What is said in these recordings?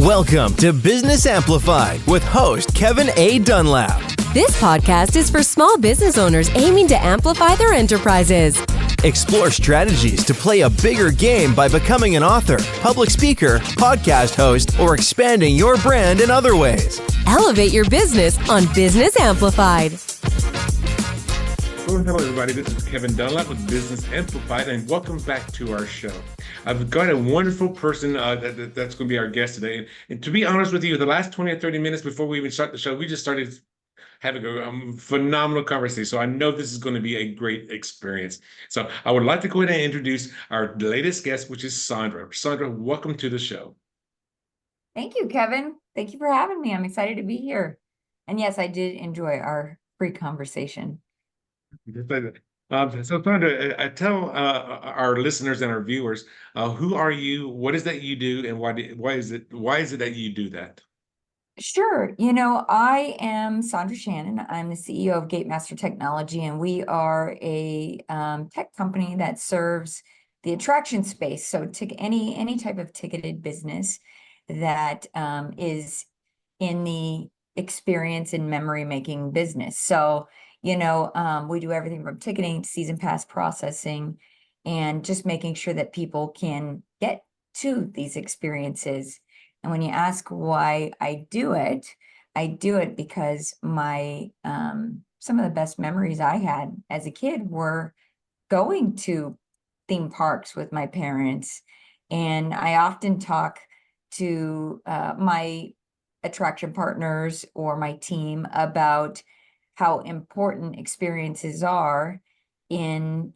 Welcome to Business Amplified with host Kevin A. Dunlap. This podcast is for small business owners aiming to amplify their enterprises. Explore strategies to play a bigger game by becoming an author, public speaker, podcast host, or expanding your brand in other ways. Elevate your business on Business Amplified. Hello, everybody. This is Kevin Dunlap with Business Amplified, and welcome back to our show. I've got a wonderful person that's going to be our guest today. And to be honest with you, the last 20 or 30 minutes before we even start the show, we just started having a phenomenal conversation. So I know this is going to be a great experience. So I would like to go ahead and introduce our latest guest, which is Sondra. Sondra, welcome to the show. Thank you, Kevin. Thank you for having me. I'm excited to be here. And yes, I did enjoy our free conversation. So Sondra, tell our listeners and our viewers, who are you, what is that you do, and why is it that you do that? Sure. I am Sondra Shannon. I'm the CEO of GateMaster Technology, and we are a tech company that serves the attraction space. So any type of ticketed business that is in the experience and memory making business. So we do everything from ticketing to season pass processing and just making sure that people can get to these experiences. And when you ask why I do it because my some of the best memories I had as a kid were going to theme parks with my parents. And I often talk to my attraction partners or my team about how important experiences are in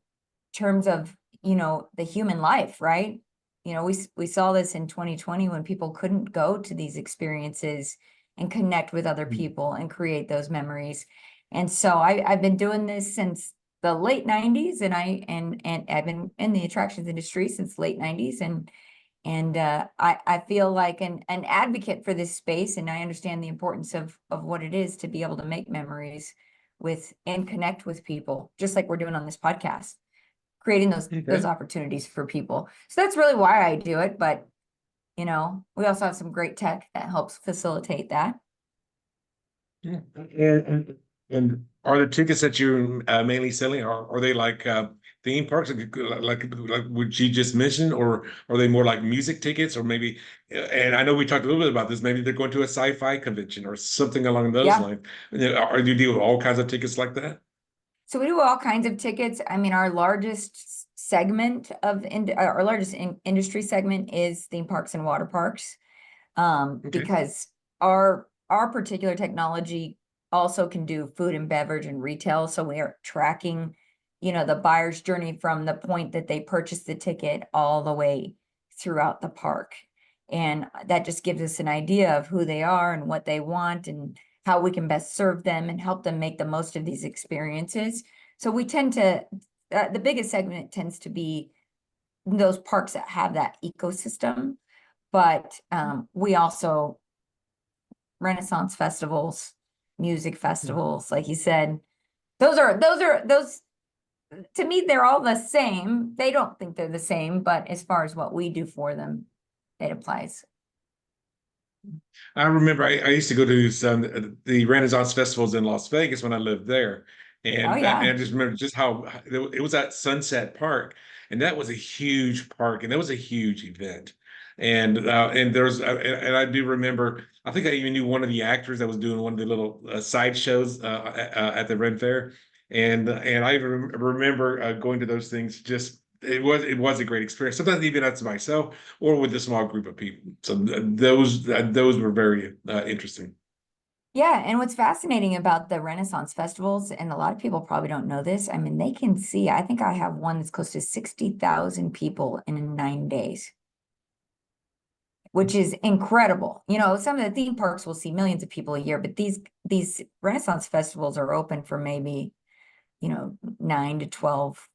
terms of, the human life, right? We saw this in 2020 when people couldn't go to these experiences and connect with other people and create those memories. And so I've been doing this since the late 90s, and I've been in the attractions industry since late 90s, and I feel like an advocate for this space, and I understand the importance of what it is to be able to make memories with and connect with people, just like we're doing on this podcast, creating those opportunities for people. So that's really why I do it. But we also have some great tech that helps facilitate that. Yeah. And are the tickets that you're mainly selling, are they like theme parks, like what you just mentioned, or are they more like music tickets, or maybe? And I know we talked a little bit about this. Maybe they're going to a sci-fi convention or something along those lines. Or do you deal with all kinds of tickets like that? So we do all kinds of tickets. I mean, our largest segment our largest industry segment is theme parks and water parks, because our particular technology also can do food and beverage and retail. So we are tracking, the buyer's journey from the point that they purchase the ticket all the way throughout the park. And that just gives us an idea of who they are and what they want and how we can best serve them and help them make the most of these experiences. So we tend to, the biggest segment tends to be those parks that have that ecosystem. But we also, Renaissance festivals, music festivals, like you said, those to me, they're all the same. They don't think they're the same, but as far as what we do for them, it applies. I remember I used to go to the Renaissance festivals in Las Vegas when I lived there. And I just remember just how it was at Sunset Park. And that was a huge park, and that was a huge event. And I do remember, I think I even knew one of the actors that was doing one of the little side shows at the Ren Fair. And I remember going to those things. Just it was a great experience. Sometimes even that's myself or with a small group of people. So those were very interesting. Yeah, and what's fascinating about the Renaissance festivals, and a lot of people probably don't know this, I mean, they can see, I think I have one that's close to 60,000 people in 9 days, which is incredible. Some of the theme parks will see millions of people a year, but these Renaissance festivals are open for maybe, 9 to 12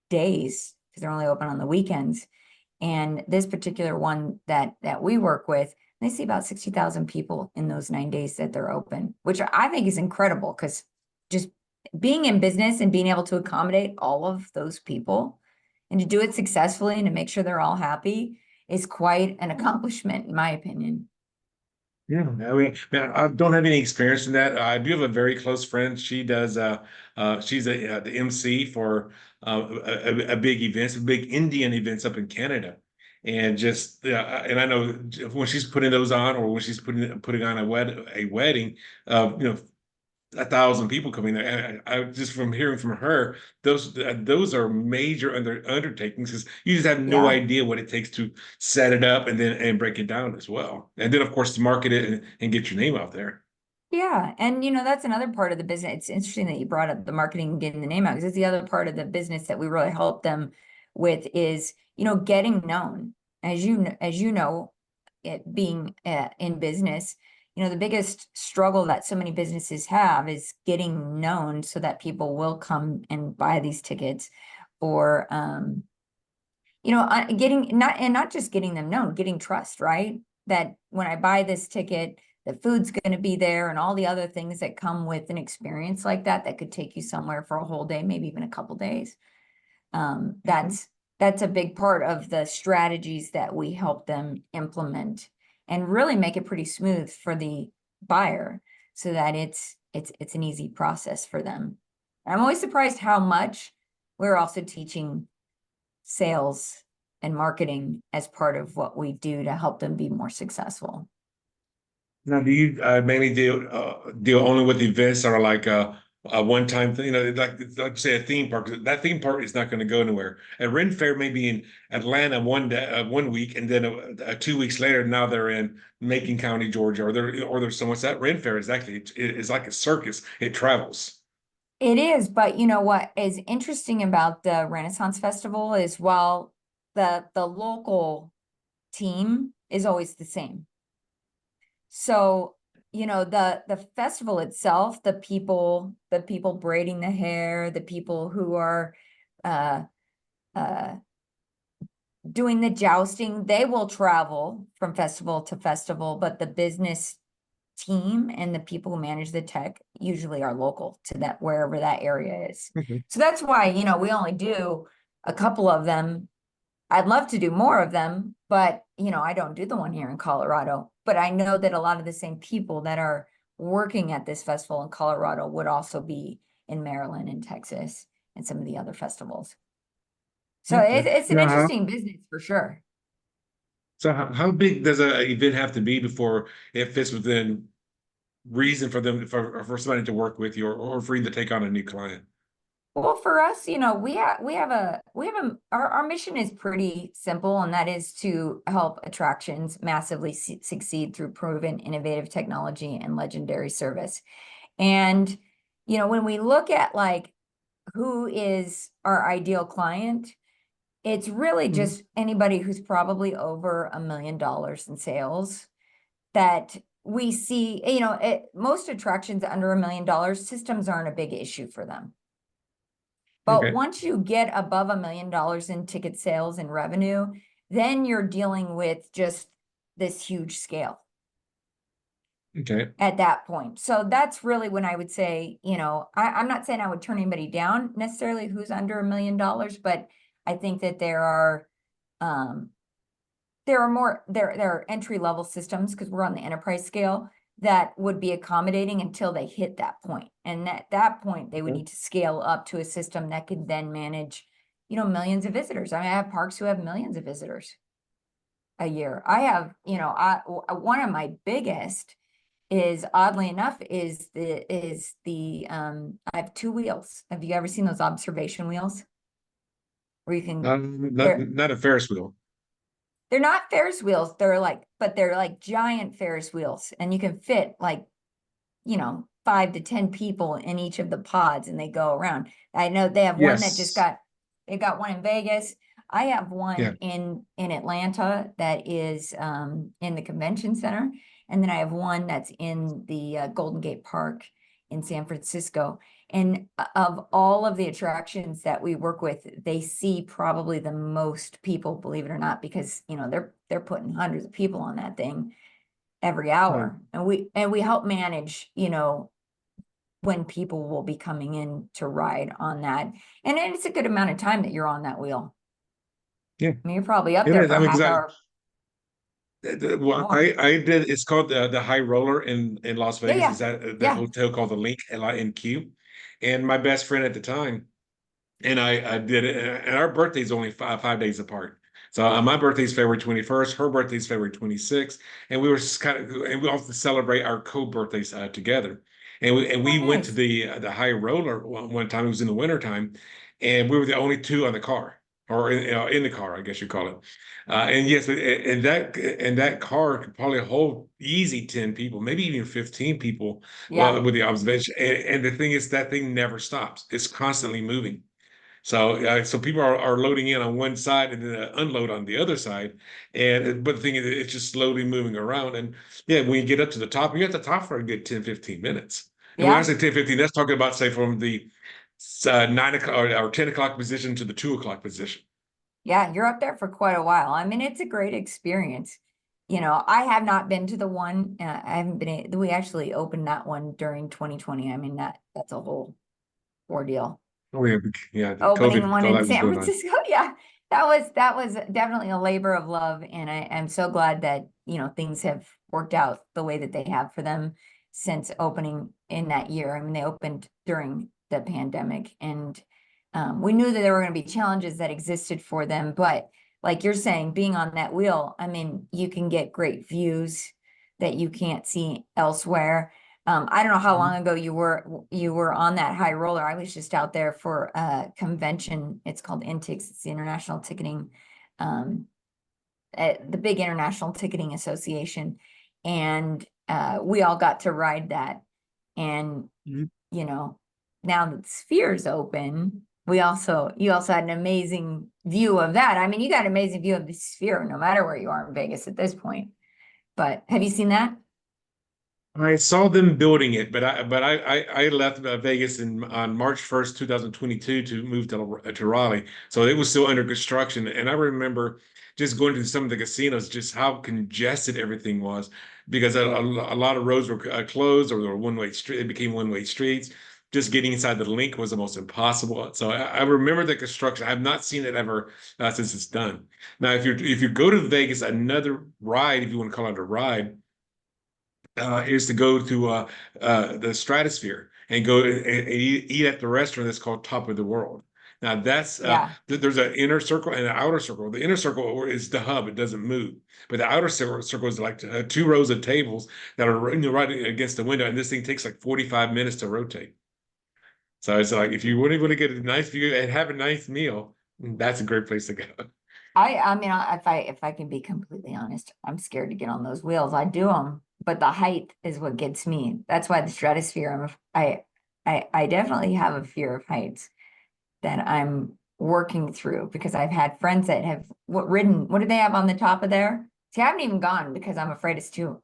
days, because they're only open on the weekends. And this particular one that we work with, they see about 60,000 people in those 9 days that they're open, which I think is incredible, because just being in business and being able to accommodate all of those people and to do it successfully and to make sure they're all happy is quite an accomplishment, in my opinion. Yeah, I mean, man, I don't have any experience in that. I do have a very close friend. She does. She's the MC for a big events, big Indian events up in Canada, and just and I know when she's putting those on, or when she's putting on a wedding, you know, 1,000 people coming there. I just from hearing from her, those are major undertakings because you just have no Yeah. idea what it takes to set it up and then and break it down as well. And then of course to market it and get your name out there. Yeah. And that's another part of the business. It's interesting that you brought up the marketing and getting the name out, because it's the other part of the business that we really help them with is, getting known. As you know, it being in business, the biggest struggle that so many businesses have is getting known so that people will come and buy these tickets, or getting not just getting them known, getting trust, right? That when I buy this ticket, the food's going to be there, and all the other things that come with an experience like that could take you somewhere for a whole day, maybe even a couple days. That's a big part of the strategies that we help them implement and really make it pretty smooth for the buyer, so that it's an easy process for them. I'm always surprised how much we're also teaching sales and marketing as part of what we do to help them be more successful. Now, do you mainly deal only with events that are like a one-time thing? Like say a theme park. That theme park is not going to go anywhere. A Ren Fair may be in Atlanta one day, 1 week, and then 2 weeks later, now they're in Macon County, Georgia, or they're somewhere. That Ren Fair is actually it's like a circus. It travels. It is, but what is interesting about the Renaissance Festival is, while the local team is always the same. So, the festival itself, the people braiding the hair, the people who are uh uh doing the jousting, they will travel from festival to festival, but the business team and the people who manage the tech usually are local to that, wherever that area is. Mhm. So that's why, we only do a couple of them. I'd love to do more of them, but I don't do the one here in Colorado. But I know that a lot of the same people that are working at this festival in Colorado would also be in Maryland and Texas and some of the other festivals. So Okay. it's an Now, interesting business for sure. how big does an event have to be before it fits within reason for them for somebody to work with you, or for you to take on a new client? Well, for us, our mission is pretty simple, and that is to help attractions massively succeed through proven innovative technology and legendary service. And, when we look at like who is our ideal client, it's really Mhm. just anybody who's probably over $1 million in sales, that we see, most attractions under $1 million, systems aren't a big issue for them. But Okay. once you get above $1 million in ticket sales and revenue, then you're dealing with just this huge scale Okay. at that point. So that's really when I would say, I'm not saying I would turn anybody down necessarily who's under $1 million, but I think that there are entry level systems, because we're on the enterprise scale, that would be accommodating until they hit that point. And at that point, they would need to scale up to a system that could then manage, millions of visitors. I mean, I have parks who have millions of visitors a year. I have, one of my biggest is, oddly enough, I have two wheels. Have you ever seen those observation wheels? Where you can, Not they're not a Ferris wheel. They're not Ferris wheels. But they're like giant Ferris wheels, and you can fit like, 5 to 10 people in each of the pods, and they go around. I know they have one that Yes. they got one in Vegas. I have Yeah. one in Atlanta that is in the convention center, and then I have one that's in the Golden Gate Park in San Francisco. And of all of the attractions that we work with, they see probably the most people, believe it or not, because they're putting hundreds of people on that thing every Right. hour. And we help manage, when people will be coming in to ride on that. And it's a good amount of time that you're on that wheel. Yeah. I mean, you're probably up It there is. for I a mean, half because hour. Well, Oh, I did. It's called the High Roller in Las yeah, Vegas. yeah, Is that the yeah. hotel called the Link in Q? And my best friend at the time and I did it. And our birthday's only 5 days apart. So my birthday's February 21st. Her birthday's February 26th, and we were just and we also celebrate our co-birthdays together. And we Oh, went to nice. the High Roller one time. It was in the wintertime, and we were the only two on the car, or in the car, I guess you call it. And yes, and that car could probably hold easy 10 people, maybe even 15 people, Yeah, with the observation. And the thing is, that thing never stops. It's constantly moving. So people are loading in on one side and then unload on the other side, but the thing is, it's just slowly moving around. And yeah, when you get up to the top, you're at the top for a good 10, 15 minutes. And when I yeah, say 10, 15, that's talking about, say, from the 9 o'clock or 10 o'clock position to the 2 o'clock position. yeah. You're up there for quite a while. I mean, it's a great experience. I have not been to the one. I haven't been. We actually opened that one during 2020. I mean, that's a whole ordeal. Oh yeah, yeah. The Opening COVID, one all in that was San going on. Francisco. Yeah, that was definitely a labor of love, and I'm so glad that things have worked out the way that they have for them since opening in that year. I mean, they opened during the pandemic, and we knew that there were going to be challenges that existed for them, but like you're saying, being on that wheel, I mean, you can get great views that you can't see elsewhere. I don't know how long ago you were on that high roller. I was just out there for a convention. It's called INTIX. It's the International Ticketing, um, the big International Ticketing Association, and we all got to ride that. And Mhm. you know, now that Sphere's open, you also had an amazing view of that. I mean, you got an amazing view of the Sphere, no matter where you are in Vegas at this point. But have you seen that? I saw them building it, but I left Vegas on March 1st, 2022 to move to Raleigh. So it was still under construction. And I remember just going to some of the casinos, just how congested everything was because a lot of roads were closed or they were one-way street. It became one-way streets. Just getting inside the link was almost impossible. So I remember the construction. I have not seen it ever since it's done. Now, if you go to Vegas, another ride, if you want to call it a ride, is to go to the Stratosphere and go and eat at the restaurant that's called Top of the World. Now that's Yeah. there's an inner circle and an outer circle. The inner circle is the hub; it doesn't move. But the outer circle is like two rows of tables that are right against the window, and this thing takes like 45 minutes to rotate. So it's like if you really want to get a nice view and have a nice meal, that's a great place to go. I mean, if I can be completely honest, I'm scared to get on those wheels. I do them, but the height is what gets me. That's why the stratosphere, I definitely have a fear of heights that I'm working through because I've had friends that have what do they have on the top of there? See, I haven't even gone because I'm afraid it's too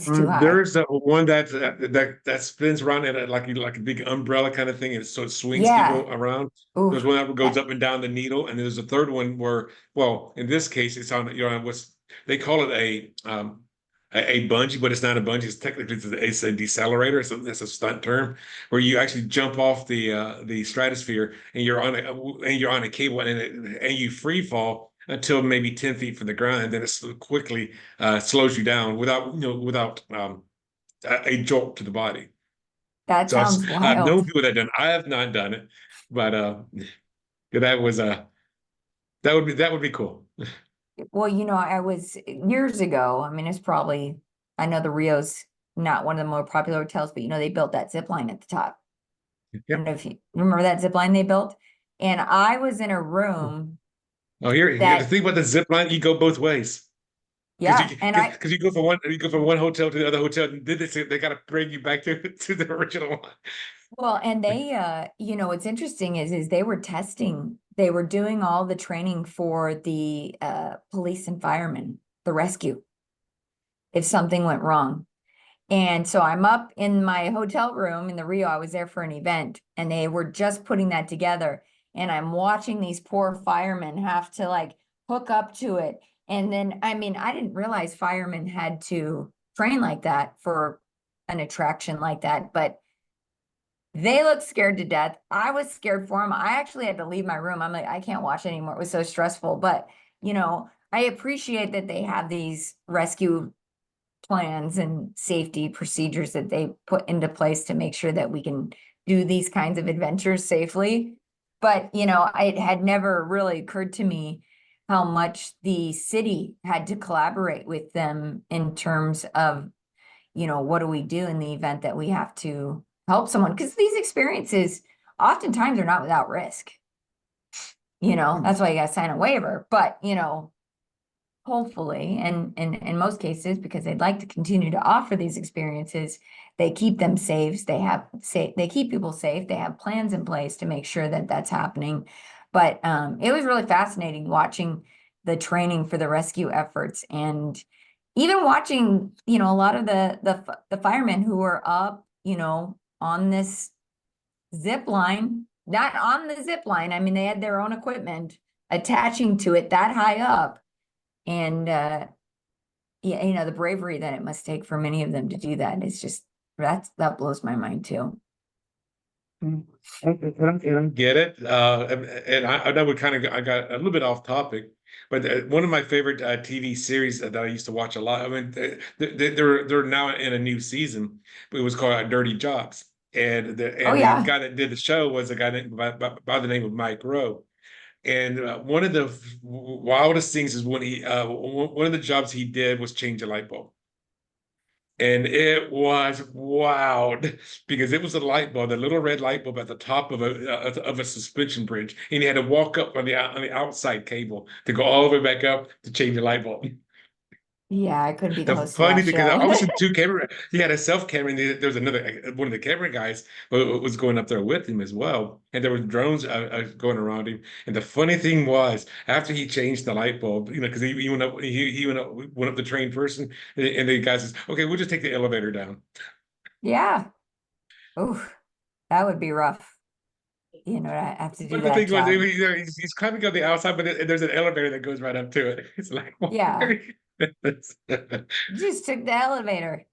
high. There's that one that spins around in like a big umbrella kind of thing, and so it swings Yeah. people around. Ooh, There's one that goes that, up and down the needle, and there's a third one where, well, in this case, it's on you're on what's they call it a bungee, but it's not a bungee. It's technically it's a decelerator. It's a stunt term where you actually jump off the stratosphere and you're on a cable and you free fall until maybe 10 feet from the ground, and then it quickly slows you down without a jolt to the body. that So sounds I've known wild. people that done. I have not done it, but that was that would be cool. Well, I was years ago. I mean, I know the Rio's not one of the more popular hotels, but they built that zip line at the top. I don't Yep. know if you remember that zip line they built. And I was in a room Oh, here the that, thing about the zip line, you go both ways because yeah, and you go from one hotel to the other hotel, and then they got to bring you back to the original one. well, and they, what's interesting is they were they were doing all the training for the police and firemen, the rescue, if something went wrong. And so I'm up in my hotel room in the Rio. I was there for an event and they were just putting that together. And I'm watching these poor firemen have to like hook up to it. And then, I mean, I didn't realize firemen had to train like that for an attraction like that, but they looked scared to death. I was scared for them. I actually had to leave my room. I'm like, I can't watch anymore. It was so stressful. But, you know, I appreciate that they have these rescue plans and safety procedures that they put into place to make sure that we can do these kinds of adventures safely. But, you know, it had never really occurred to me how much the city had to collaborate with them in terms of, you know, what do we do in the event that we have to help someone? Because these experiences oftentimes are not without risk. You know, that's why you got to sign a waiver. But, you know, hopefully, and in most cases, because they'd like to continue to offer these experiences, they keep them safe. They keep people safe. They have plans in place to make sure that that's happening. But it was really fascinating watching the training for the rescue efforts, and even watching, you know, a lot of the firemen who were up, you know, on this zip line, not on the zip line. I mean, they had their own equipment attaching to it that high up. And yeah, you know, the bravery that it must take for many of them to do that is just, that blows my mind too. I get it. And I know we kind of I got a little bit off topic, but one of my favorite TV series that I used to watch a lot. I mean, they're now in a new season, but it was called Dirty Jobs, and Oh the yeah. guy that did the show was a guy named by the name of Mike Rowe. And one of the wildest things is when one of the jobs he did was change a light bulb. And it was wild because it was a light bulb, a little red light bulb at the top of a suspension bridge, and he had to walk up on the outside cable to go all the way back up to change the light bulb. Yeah, I could be the The host of funny that thing, because show. I was in two camera, he had a self camera, and there was another one of the camera guys was going up there with him as well, and there were drones going around him. And the funny thing was, after he changed the light bulb, you know, because he went up the train first, and the guy says, "Okay, we'll just take the elevator down." Yeah. Ooh, that would be rough. You know, I have to do But the that thing was, job. he's climbing on the outside, but there's an elevator that goes right up to it. It's like, Yeah. what? Just took the elevator.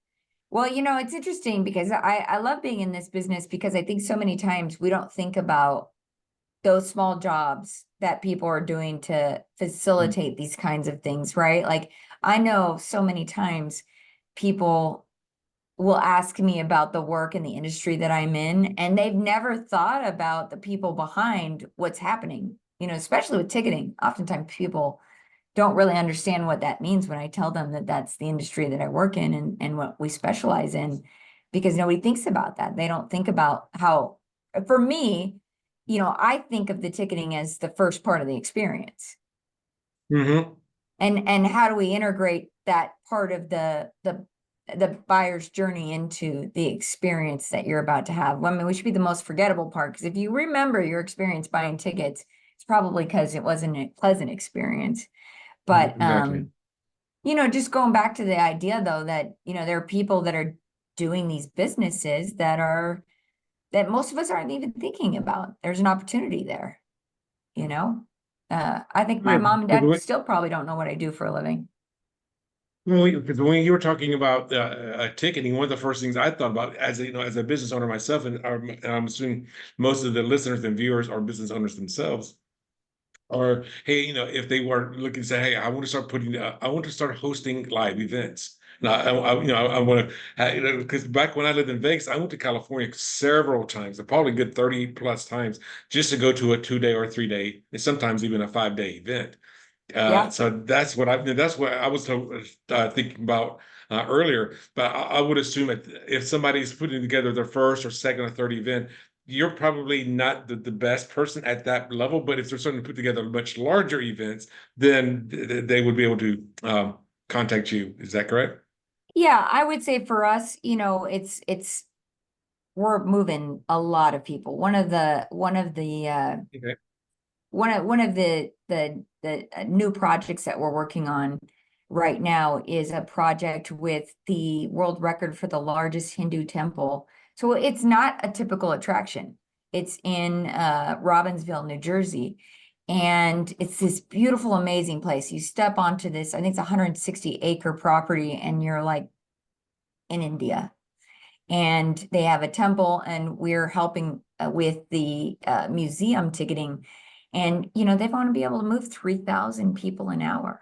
Well, you know, it's interesting because I love being in this business because I think so many times we don't think about those small jobs that people are doing to facilitate these kinds of things, right? Like I know so many times people will ask me about the work in the industry that I'm in, and they've never thought about the people behind what's happening, you know, especially with ticketing. Oftentimes people don't really understand what that means when I tell them that that's the industry that I work in and what we specialize in, because nobody thinks about that. They don't think about how, for me, you know, I think of the ticketing as the first part of the experience. Mm-hmm. And how do we integrate that part of the buyer's journey into the experience that you're about to have? Well, I mean, which should be the most forgettable part, because if you remember your experience buying tickets, it's probably because it wasn't a pleasant experience. But Exactly. you know, just going back to the idea though, that, you know, there are people that are doing these businesses that most of us aren't even thinking about. There's an opportunity there, you know? I think my Yeah, mom and dad because still probably don't know what I do for a living. when you were talking about ticketing, one of the first things I thought about as as a business owner myself, and I'm assuming most of the listeners and viewers are business owners themselves, or hey, if they were looking to say, hey, I want to start I want to start hosting live events. Now, I want to, because back when I lived in Vegas, I went to California several times, probably good 30 plus times, just to go to a 2 day or 3 day, and sometimes even a 5 day event. Yeah. So that's what I was thinking about earlier. But I would assume if somebody's putting together their first or second or third event, you're probably not the best person at that level. But if they're starting to put together much larger events, then they would be able to contact you. Is that correct? Yeah, I would say for us, you know, we're moving a lot of people. Okay. One of the new projects that we're working on right now is a project with the world record for the largest Hindu temple. So it's not a typical attraction. It's in Robbinsville, New Jersey. And it's this beautiful, amazing place. You step onto this, I think it's a 160-acre property, and you're like in India. And they have a temple, and we're helping with the museum ticketing. And, you know, they want to be able to move 3,000 people an hour.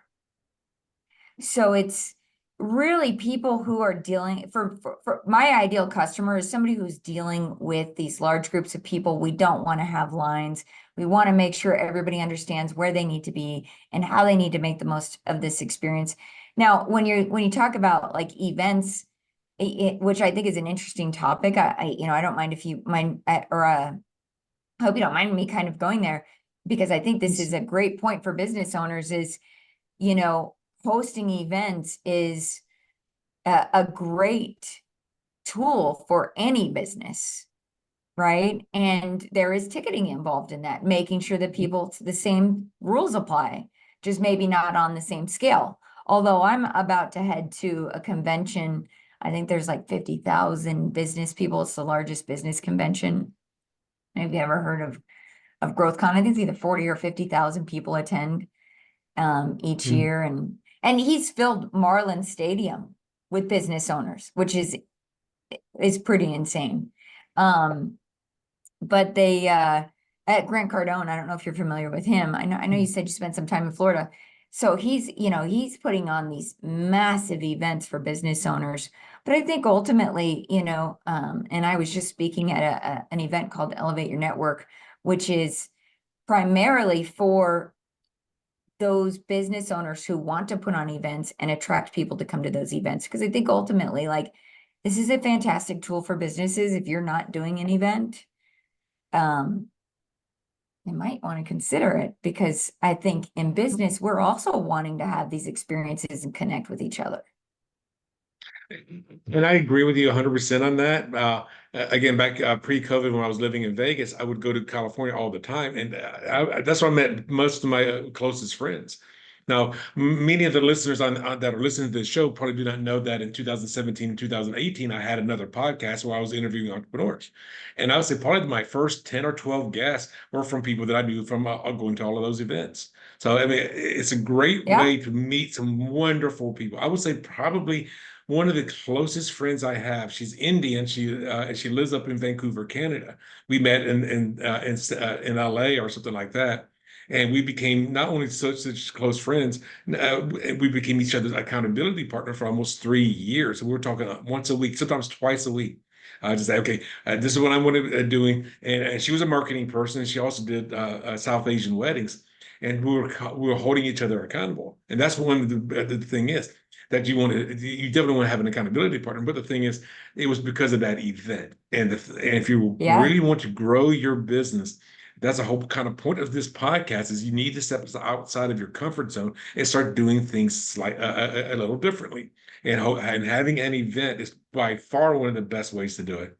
So it's really people who are dealing for my ideal customer is somebody who's dealing with these large groups of people. We don't want to have lines. We want to make sure everybody understands where they need to be and how they need to make the most of this experience. Now, when you talk about like events, which I think is an interesting topic, I don't mind if you mind, or I hope you don't mind me kind of going there, because I think this is a great point for business owners is, hosting events is a great tool for any business, right? And there is ticketing involved in that, making sure that the same rules apply, just maybe not on the same scale. Although I'm about to head to a convention, I think there's like 50,000 business people. It's the largest business convention. Have you ever heard of GrowthCon? I think it's either 40 or 50,000 people attend each year, and he's filled Marlin Stadium with business owners, which is pretty insane. But they at Grant Cardone, I don't know if you're familiar with him. I know you said you spent some time in Florida. So he's putting on these massive events for business owners. But I think ultimately, and I was just speaking at an event called Elevate Your Network, which is primarily for those business owners who want to put on events and attract people to come to those events. Because I think ultimately, like, this is a fantastic tool for businesses. If you're not doing an event, you might want to consider it, because I think in business, we're also wanting to have these experiences and connect with each other. And I agree with you 100% on that. Again, back pre-COVID, when I was living in Vegas, I would go to California all the time, and that's where I met most of my closest friends. Now, many of the listeners that are listening to this show probably do not know that in 2017 and 2018, I had another podcast where I was interviewing entrepreneurs. And I would say probably my first 10 or 12 guests were from people that I knew from going to all of those events. So, I mean, it's a great way to meet some wonderful people. I would say probably one of the closest friends I have. She's Indian. She lives up in Vancouver, Canada. We met in LA or something like that, and we became not only such close friends. We became each other's accountability partner for almost 3 years. We were talking once a week, sometimes twice a week. Just say, okay, this is what I'm going to doing. And she was a marketing person. She also did South Asian weddings, and we were holding each other accountable. And that's one of the thing is that you definitely want to have an accountability partner. But the thing is, it was because of that event. And if you really want to grow your business, that's a whole kind of point of this podcast is you need to step outside of your comfort zone and start doing things like a little differently. And having an event is by far one of the best ways to do it.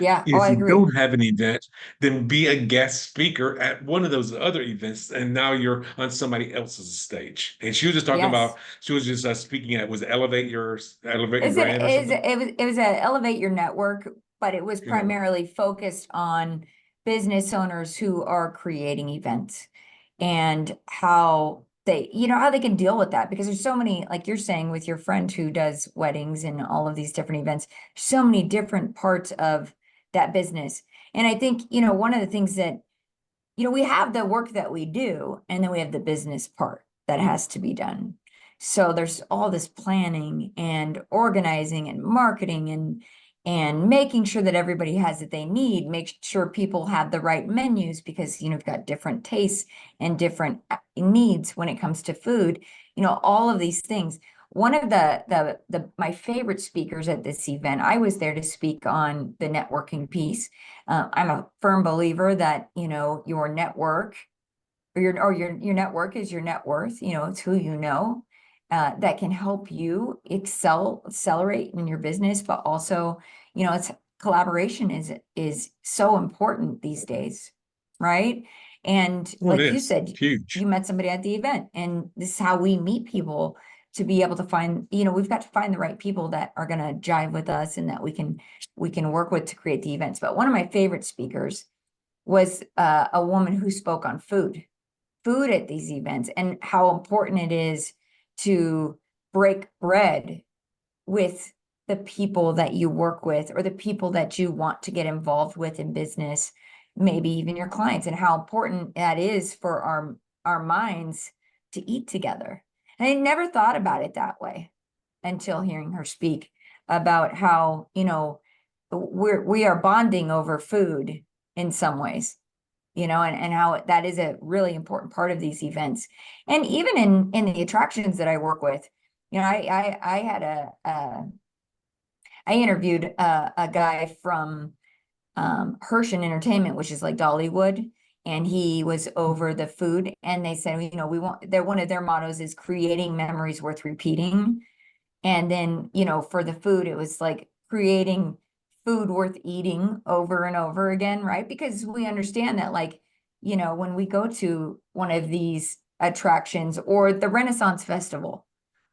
Yeah. If I you agree. don't have an event, then be a guest speaker at one of those other events, and now you're on somebody else's stage. And she was just talking about, she was just speaking at, was Elevate Your Brand or something? It was a Elevate Your Network, but it was primarily focused on business owners who are creating events and how how they can deal with that, because there's so many, like you're saying with your friend who does weddings and all of these different events, so many different parts of that business. And I think, one of the things that, we have the work that we do, and then we have the business part that has to be done. So there's all this planning and organizing and marketing and making sure that everybody has what they need, make sure people have the right menus, because, you've got different tastes and different needs when it comes to food, all of these things. One of my favorite speakers at this event, I was there to speak on the networking piece. I'm a firm believer that, your network or your network is your net worth. It's who you know. That can help you accelerate in your business, but also, it's collaboration is so important these days, right? And like you said, huge. You met somebody at the event, and this is how we meet people, to be able to find, we've got to find the right people that are going to jive with us and that we can work with to create the events. But one of my favorite speakers was a woman who spoke on food at these events, and how important it is to break bread with the people that you work with, or the people that you want to get involved with in business, maybe even your clients, and how important that is for our minds to eat together. I never thought about it that way until hearing her speak about how, we are bonding over food in some ways, and how that is a really important part of these events. And even in the attractions that I work with, I interviewed a guy from Herschend Entertainment, which is like Dollywood, and he was over the food, and they said, one of their mottos is creating memories worth repeating. And then, for the food, it was like creating food worth eating over and over again, right? Because we understand that, like, when we go to one of these attractions or the Renaissance Festival,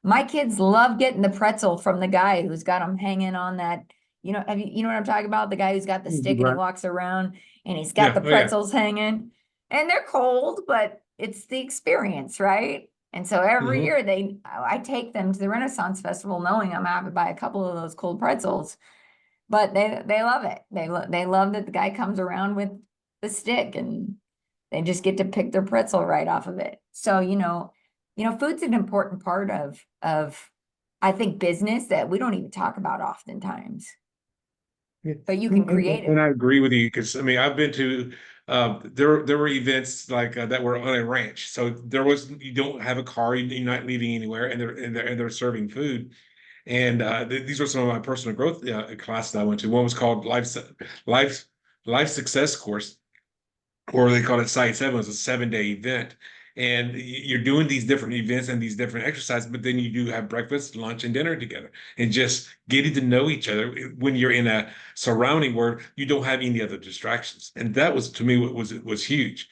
my kids love getting the pretzel from the guy who's got them hanging on that, you know what I'm talking about? The guy who's got the stick and he walks around and he's got the pretzels hanging, and they're cold, but it's the experience, right? And so every year I take them to the Renaissance Festival knowing I'm going to buy a couple of those cold pretzels, but they love it. They love that the guy comes around with the stick and they just get to pick their pretzel right off of it. So, food's an important part of I think business that we don't even talk about oftentimes. But you can create it. And I agree with you, because I mean, I've been to there were events like that were on a ranch. So you don't have a car, you're not leaving anywhere, and they're serving food. And these were some of my personal growth classes I went to. One was called Life Success Course, or they call it Site 7. It was a 7-day event. And you're doing these different events and these different exercises, but then you do have breakfast, lunch, and dinner together, and just getting to know each other when you're in a surrounding where you don't have any other distractions. And that was, to me, what was huge.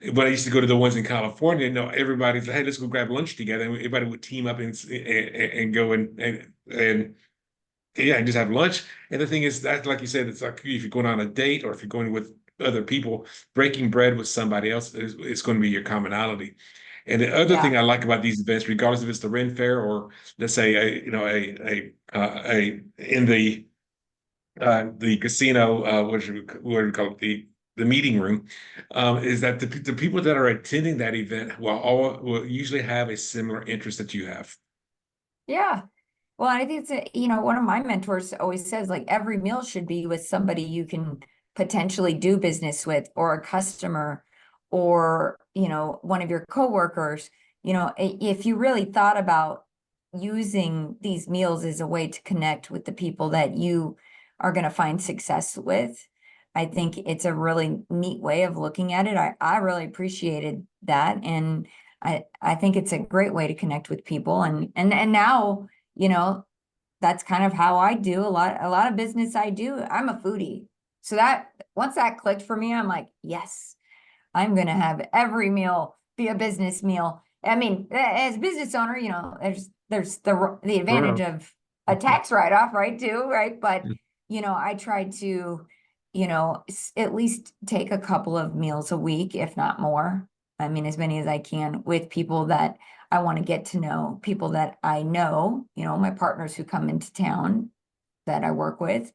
When I used to go to the ones in California, everybody's like, hey, let's go grab lunch together. And everybody would team up and go and yeah, and just have lunch. And the thing is, that, like you said, it's like if you're going on a date or if you're going with other people, breaking bread with somebody else is going to be your commonality. And the other thing I like about these events, regardless if it's the Ren Fair or let's say in the casino, what do we call it, the meeting room, is that the people that are attending that event will usually have a similar interest that you have. Yeah. Well, I think it's one of my mentors always says, like, every meal should be with somebody you can potentially do business with, or a customer, or one of your coworkers. If you really thought about using these meals as a way to connect with the people that you are going to find success with, I think it's a really neat way of looking at it. I really appreciated that, and I think it's a great way to connect with people, and now that's kind of how I do a lot of business. I'm a foodie. So that once that clicked for me, I'm like, yes, I'm going to have every meal be a business meal. I mean, as a business owner, there's the advantage of a tax write-off, right, too, right? But, I try to, at least take a couple of meals a week, if not more. I mean, as many as I can, with people that I want to get to know, people that I know, my partners who come into town that I work with,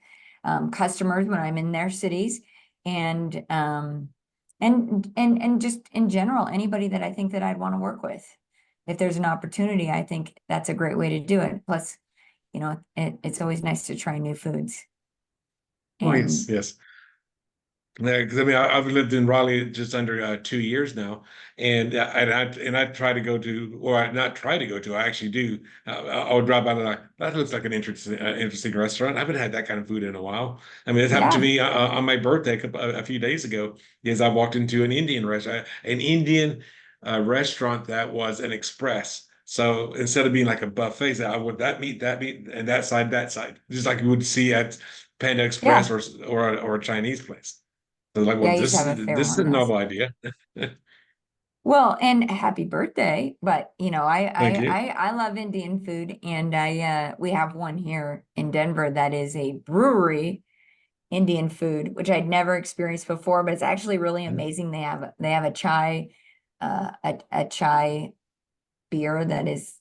customers when I'm in their cities, and just in general, anybody that I think that I'd want to work with. If there's an opportunity, I think that's a great way to do it. Plus, it's always nice to try new foods. Oh, yes. Because I mean, I've lived in Raleigh just under 2 years now, and I try to go to, or I not try to go to, I actually do. I'll drive by and like, that looks like an interesting restaurant. I haven't had that kind of food in a while. I mean, it happened to me on my birthday a few days ago. Is I walked into an Indian restaurant, that was an express. So instead of being like a buffet, I would that meat, and that side, just like you would see at Panda Express or a Chinese place. So like, well, this is a novel idea. Well, and happy birthday. But Thank you. I love Indian food, and we have one here in Denver that is a brewery Indian food, which I'd never experienced before, but it's actually really amazing. They have a chai a chai beer that is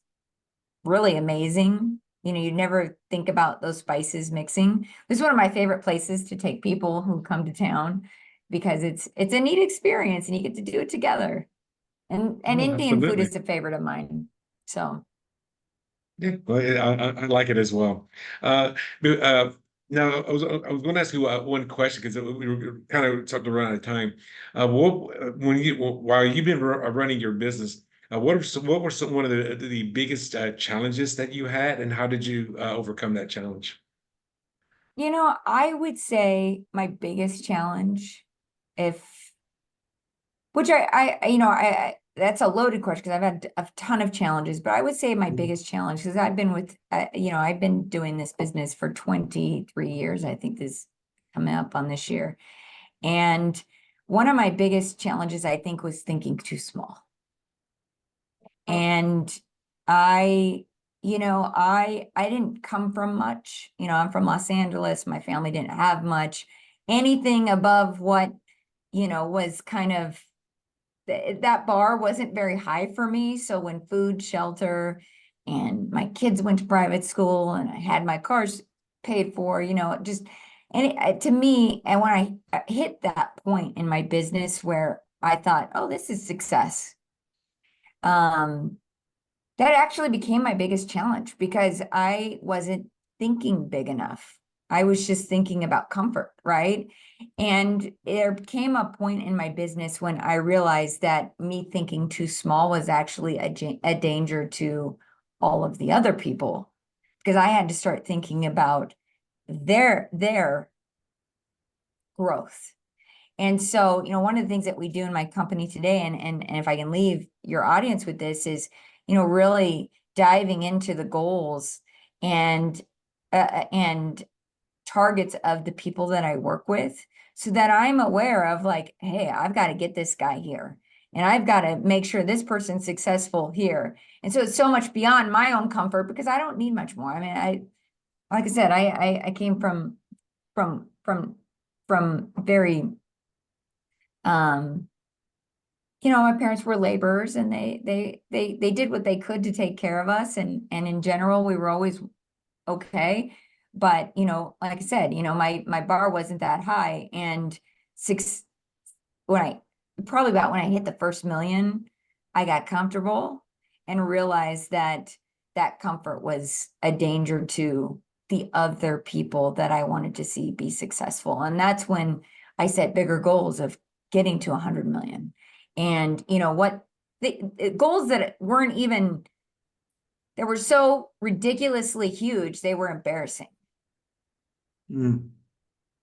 really amazing. You'd never think about those spices mixing. This is one of my favorite places to take people who come to town, because it's a neat experience and you get to do it together. And Indian food is a favorite of mine. So. Yeah, well, I like it as well. But, now, I was going to ask you one question because we were kind of starting to run out of time. While you've been running your business, what were one of the biggest challenges that you had, and how did you overcome that challenge? I would say my biggest challenge, if which that's a loaded question because I've had a ton of challenges, but I would say my biggest challenge, because I've been doing this business for 23 years. I think this coming up on this year. And one of my biggest challenges, I think, was thinking too small. And I didn't come from much. I'm from Los Angeles. My family didn't have much. Anything above what, was kind of that bar wasn't very high for me. So when food, shelter, and my kids went to private school and I had my cars paid for, to me, and when I hit that point in my business where I thought, oh, this is success, that actually became my biggest challenge because I wasn't thinking big enough. I was just thinking about comfort, right? And there came a point in my business when I realized that me thinking too small was actually a danger to all of the other people, because I had to start thinking about their growth. And so, one of the things that we do in my company today, and if I can leave your audience with this, is, really diving into the goals and targets of the people that I work with, so that I'm aware of, like, hey, I've got to get this guy here, and I've got to make sure this person's successful here. And so it's so much beyond my own comfort because I don't need much more. I mean, like I said, I came from very, my parents were laborers, and they did what they could to take care of us. And in general, we were always okay. But, like I said, my bar wasn't that high. And probably about when I hit the first million, I got comfortable and realized that that comfort was a danger to the other people that I wanted to see be successful. And that's when I set bigger goals of getting to 100 million. And what the goals that weren't even, they were so ridiculously huge, they were embarrassing.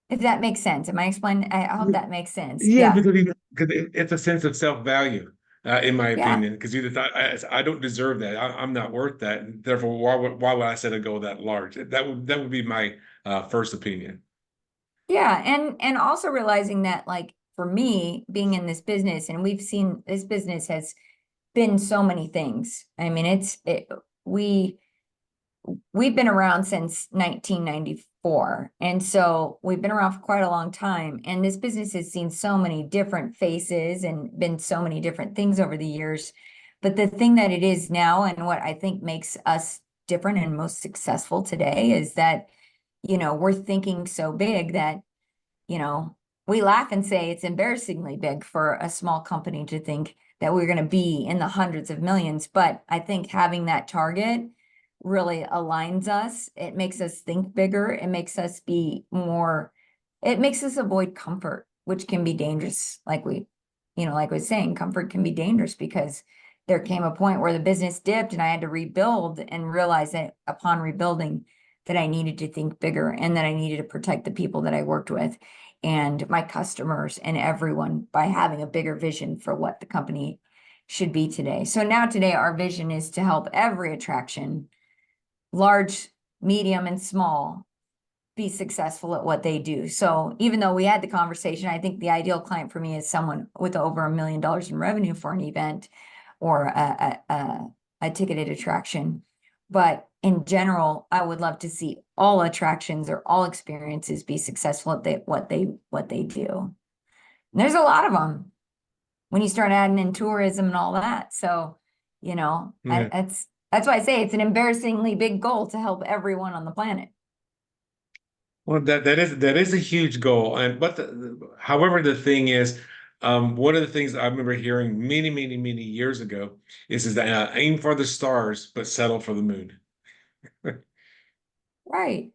If that makes sense. Am I explaining? I hope that makes sense. Yeah, because it's a sense of self-value, in my Yeah. opinion, because you thought, I don't deserve that. I'm not worth that. And therefore, why would I set a goal that large? That would be my first opinion. Yeah. And also realizing that, like, for me, being in this business, and we've seen this business has been so many things. I mean, we've been around since 1994. And so we've been around for quite a long time. And this business has seen so many different faces and been so many different things over the years. But the thing that it is now, and what I think makes us different and most successful today, is that, we're thinking so big that, we laugh and say it's embarrassingly big for a small company to think that we're going to be in the hundreds of millions. But I think having that target really aligns us. It makes us think bigger. It makes us avoid comfort, which can be dangerous. Like I was saying, comfort can be dangerous because there came a point where the business dipped and I had to rebuild, and realize that upon rebuilding that I needed to think bigger, and that I needed to protect the people that I worked with and my customers and everyone, by having a bigger vision for what the company should be today. So now today, our vision is to help every attraction, large, medium, and small, be successful at what they do. So even though we had the conversation, I think the ideal client for me is someone with over $1 million in revenue for an event or a ticketed attraction. But in general, I would love to see all attractions or all experiences be successful at what they do. And there's a lot of them when you start adding in tourism and all that. So, that's why I say it's an embarrassingly big goal to help everyone on the planet. Well, that is a huge goal, however, the thing is, One of the things I remember hearing many, many, many years ago is that aim for the stars, but settle for the moon. Right.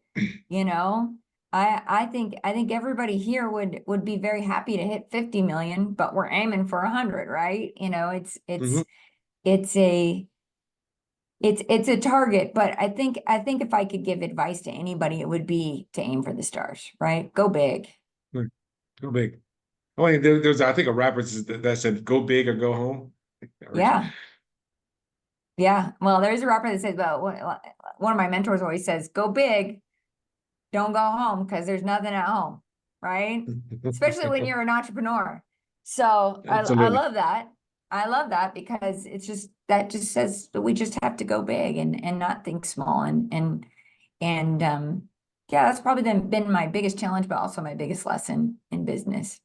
You know, I think everybody here would be very happy to hit 50 million, but we're aiming for 100, right? You know, Mhm. it's a target, but I think if I could give advice to anybody, it would be to aim for the stars, right? Go big. Go big. Oh, and there's I think a rapper that said "Go big or go home." Yeah. Yeah. Well, there's a rapper that says, well, one of my mentors always says, go big, don't go home because there's nothing at home, right? Especially when you're an entrepreneur. So I Absolutely. love that. I love that because that just says that we just have to go big and not think small and yeah, that's probably been my biggest challenge, but also my biggest lesson in business.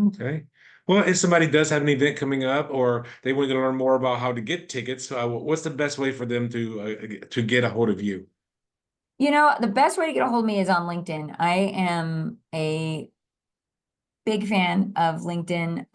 Okay. Well, if somebody does have an event coming up, or they want to learn more about how to get tickets, what's the best way for them to get a hold of you? You know, the best way to get a hold of me is on LinkedIn. I am a big fan of LinkedIn.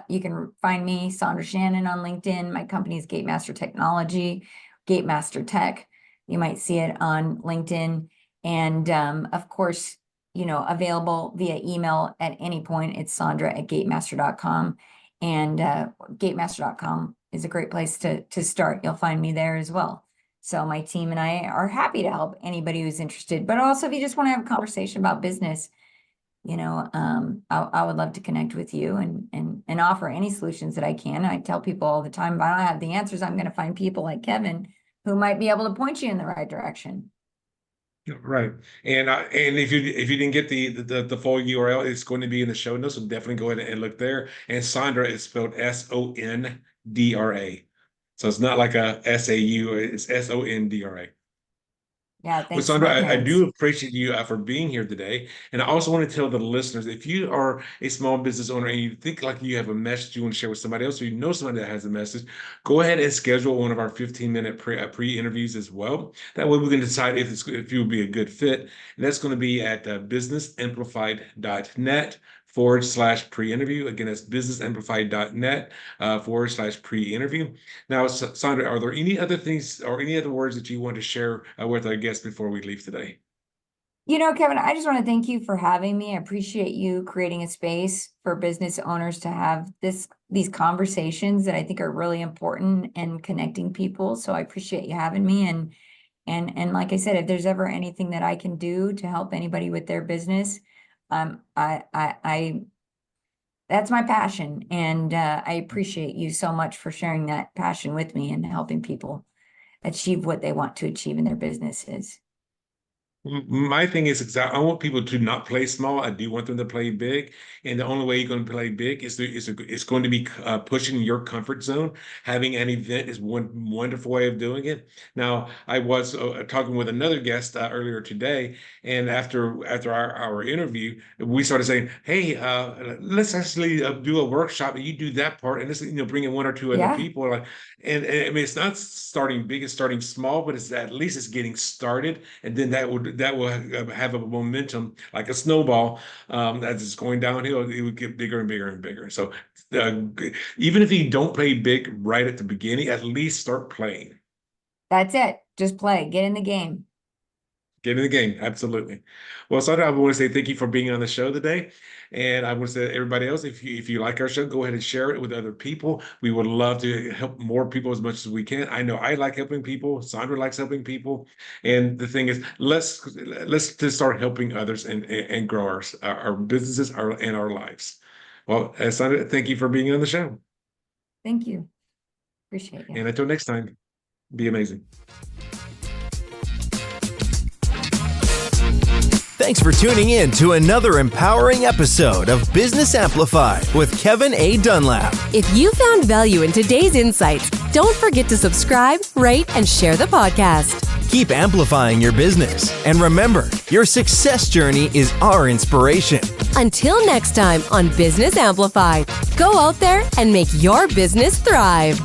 You can find me, Sondra Shannon, on LinkedIn. My company is GateMaster Technology, GateMaster Tech. You might see it on LinkedIn. And of course, you know, available via email at any point. It's Sondra@gatemaster.com. And gatemaster.com is a great place to start. You'll find me there as well. So my team and I are happy to help anybody who's interested. But also, if you just want to have a conversation about business, you know, I would love to connect with you and offer any solutions that I can. I tell people all the time, if I don't have the answers, I'm going to find people like Kevin who might be able to point you in the right direction. Right. And if you didn't get the full URL, it's going to be in the show notes. So definitely go ahead and look there. And Sondra is spelled Sondra. So it's not like a SAU, it's Sondra. Yeah, Well, thanks to Sandra, my I parents. do appreciate you for being here today. And I also want to tell the listeners, if you are a small business owner and you think like you have a message you want to share with somebody else, or you know somebody that has a message, go ahead and schedule one of our 15-minute pre-interviews as well. That way we can decide if you would be a good fit. And that's going to be at businessamplified.net/pre-interview. Again, that's businessamplified.net /pre-interview. Now, Sandra, are there any other things or any other words that you want to share with our guests before we leave today? You know, Kevin, I just want to thank you for having me. I appreciate you creating a space for business owners to have these conversations that I think are really important and connecting people. So I appreciate you having me. And like I said, if there's ever anything that I can do to help anybody with their business, I that's my passion. And I appreciate you so much for sharing that passion with me and helping people achieve what they want to achieve in their businesses. My thing is exactly, I want people to not play small. I do want them to play big. And the only way you're going to play big is going to be pushing your comfort zone. Having an event is one wonderful way of doing it. Now, I was talking with another guest earlier today, and after our interview, we started saying, "Hey, let's actually do a workshop, and you do that part, and let's bring in one or two other Yeah. people." And I mean, it's not starting big; it's starting small, but it's at least it's getting started, and then that will have a momentum like a snowball as it's going downhill. It would get bigger and bigger and bigger. So uh, even if you don't play big right at the beginning, at least start playing. That's it. Just play, get in the game. Get in the game, absolutely. Well, Sandra, I want to say thank you for being on the show today, and I want to say everybody else, if you like our show, go ahead and share it with other people. We would love to help more people as much as we can. I know I like helping people. Sandra likes helping people, and the thing is, let's just start helping others and grow our businesses and our lives. Well, Sandra, thank you for being on the show, Thank you. Appreciate you. and until next time, be amazing. Thanks for tuning in to another empowering episode of Business Amplified with Kevin A. Dunlap. If you found value in today's insights, don't forget to subscribe, rate, and share the podcast. Keep amplifying your business. And remember, your success journey is our inspiration. Until next time on Business Amplified, go out there and make your business thrive.